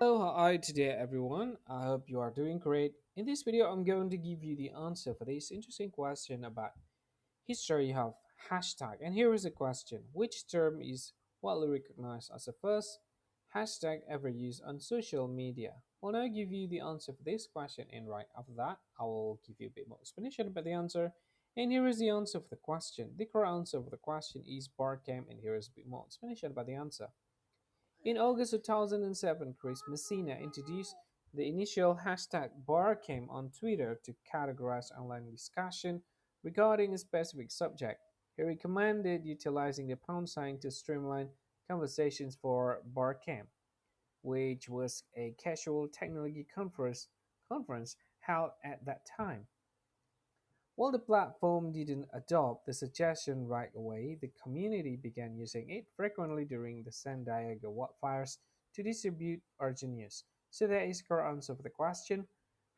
Hello, hi today everyone. I hope you are doing great. In this video, I'm going to give you the answer for this interesting question about history of hashtag. And here is the question. Which term is widely recognized as the first hashtag ever used on social media? Well, now I give you the answer for this question, and right after that, I will give you a bit more explanation about the answer. And here is the answer for the question. The correct answer for the question is Barcamp, and here is a bit more explanation about the answer. In August 2007, Chris Messina introduced the initial hashtag #BarCame on Twitter to categorize online discussion regarding a specific subject. He recommended utilizing the pound sign to streamline conversations for BarCamp, which was a casual technology conference held at that time. While the platform didn't adopt the suggestion right away, the community began using it frequently during the San Diego wildfires to distribute urgent news. So that is correct answer for the question.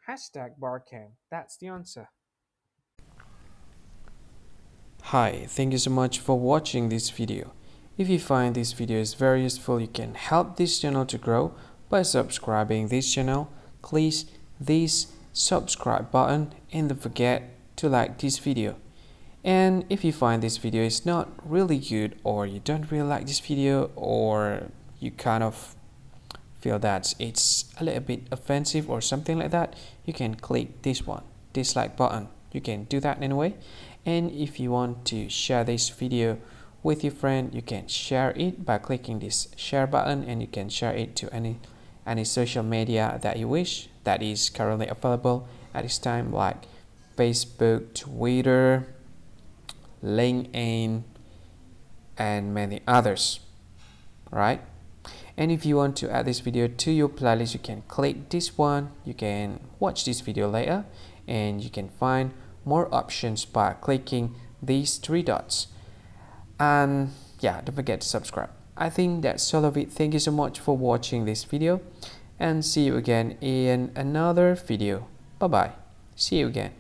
Hashtag Barcamp. That's the answer. Hi, thank you so much for watching this video. If you find this video is very useful, you can help this channel to grow by subscribing this channel. Click this subscribe button and don't forget to like this video. And if you find this video is not really good, or you don't really like this video, or you kind of feel that it's a little bit offensive or something like that, you can click this one, dislike button. You can do that anyway. And if you want to share this video with your friend, you can share it by clicking this share button, and you can share it to any social media that you wish that is currently available at this time, like Facebook, Twitter, LinkedIn, and many others, right? And if you want to add this video to your playlist, you can click this one. You can watch this video later, and you can find more options by clicking these three dots. And yeah, don't forget to subscribe. I think that's all of it. Thank you so much for watching this video, and see you again in another video. Bye bye. See you again.